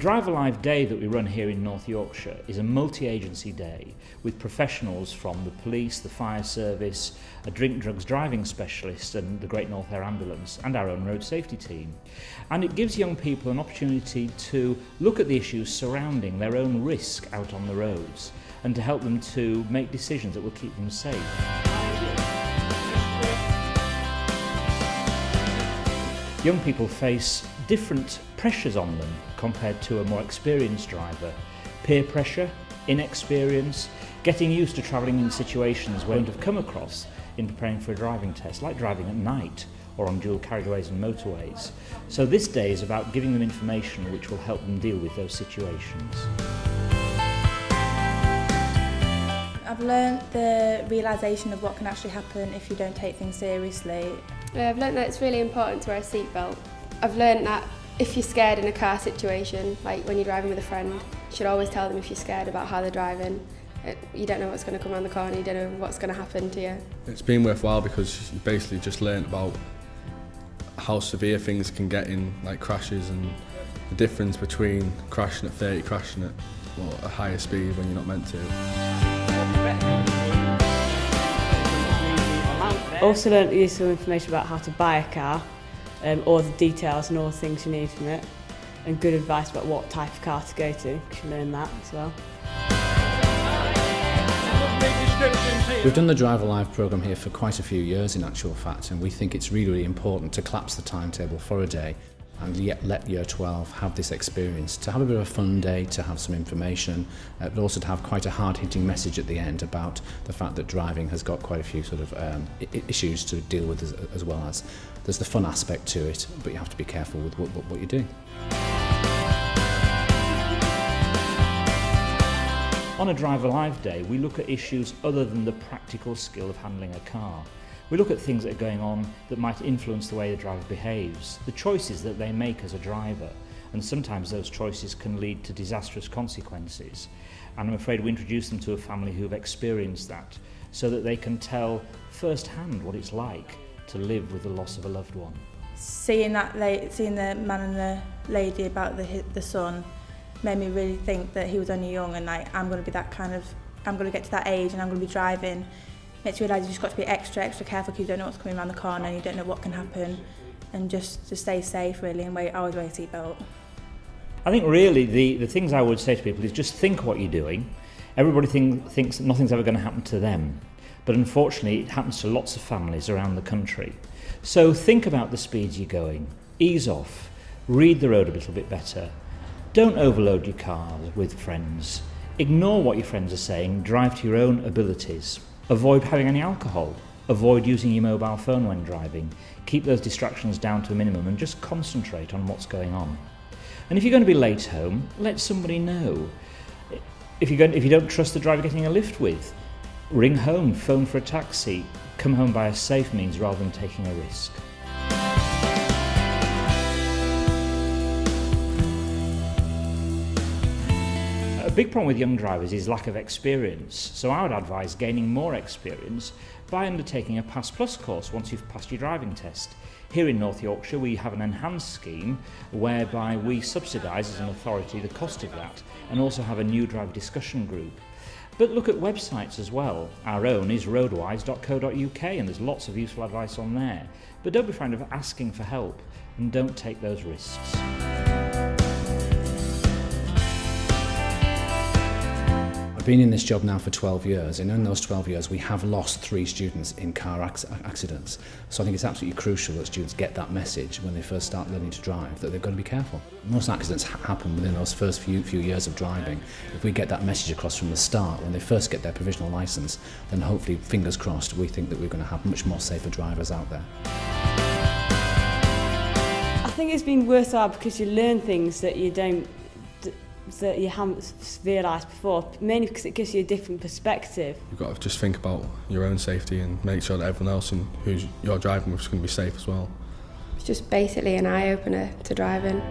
Drive Alive Day that we run here in North Yorkshire is a multi-agency day with professionals from the police, the fire service, a drink drugs driving specialist and the Great North Air Ambulance and our own road safety team. And it gives young people an opportunity to look at the issues surrounding their own risk out on the roads and to help them to make decisions that will keep them safe. Young people face different pressures on them compared to a more experienced driver. Peer pressure, inexperience, getting used to travelling in situations where they wouldn't have come across in preparing for a driving test, like driving at night or on dual carriageways and motorways. So this day is about giving them information which will help them deal with those situations. I've learned the realisation of what can actually happen if you don't take things seriously. I've learnt that it's really important to wear a seatbelt. I've learnt that if you're scared in a car situation, like when you're driving with a friend, you should always tell them if you're scared about how they're driving. You don't know what's going to come around the corner, you don't know what's going to happen to you. It's been worthwhile because you basically just learnt about how severe things can get in like crashes and the difference between crashing at 30, crashing at a higher speed when you're not meant to. Also learnt useful information about how to buy a car, all the details and all the things you need from it, and good advice about what type of car to go to, because you learn that as well. We've done the Drive Alive programme here for quite a few years in actual fact, and we think it's really, really important to collapse the timetable for a day and yet let Year 12 have this experience, to have a bit of a fun day, to have some information, but also to have quite a hard-hitting message at the end about the fact that driving has got quite a few sort of issues to deal with as well as there's the fun aspect to it, but you have to be careful with what you're doing. On a Drive Alive Day, we look at issues other than the practical skill of handling a car. We look at things that are going on that might influence the way the driver behaves, the choices that they make as a driver, and sometimes those choices can lead to disastrous consequences. And I'm afraid we introduce them to a family who've experienced that, so that they can tell firsthand what it's like to live with the loss of a loved one. Seeing the man and the lady about the son made me really think that he was only young and like I'm going to get to that age and I'm going to be driving. Makes you realise you've just got to be extra careful because you don't know what's coming around the corner and you don't know what can happen, and just to stay safe really and always wear a seatbelt. I think really the things I would say to people is just think what you're doing. Everybody thinks that nothing's ever going to happen to them, but unfortunately it happens to lots of families around the country. So think about the speeds you're going, ease off, read the road a little bit better, don't overload your car with friends, ignore what your friends are saying, drive to your own abilities. Avoid having any alcohol, avoid using your mobile phone when driving, keep those distractions down to a minimum and just concentrate on what's going on. And if you're going to be late home, let somebody know. If you don't trust the driver getting a lift with, ring home, phone for a taxi, come home by a safe means rather than taking a risk. A big problem with young drivers is lack of experience, so I would advise gaining more experience by undertaking a Pass Plus course once you've passed your driving test. Here in North Yorkshire we have an enhanced scheme whereby we subsidise as an authority the cost of that and also have a new driver discussion group. But look at websites as well. Our own is roadwise.co.uk and there's lots of useful advice on there. But don't be afraid of asking for help and don't take those risks. I've been in this job now for 12 years, and in those 12 years we have lost 3 students in car accidents. So I think it's absolutely crucial that students get that message when they first start learning to drive, that they've got to be careful. Most accidents happen within those first few years of driving. If we get that message across from the start, when they first get their provisional licence, then hopefully, fingers crossed, we think that we're going to have much more safer drivers out there. I think it's been worthwhile because you learn things that you haven't realised before, mainly because it gives you a different perspective. You've got to just think about your own safety and make sure that everyone else and who you're driving with is going to be safe as well. It's just basically an eye-opener to driving.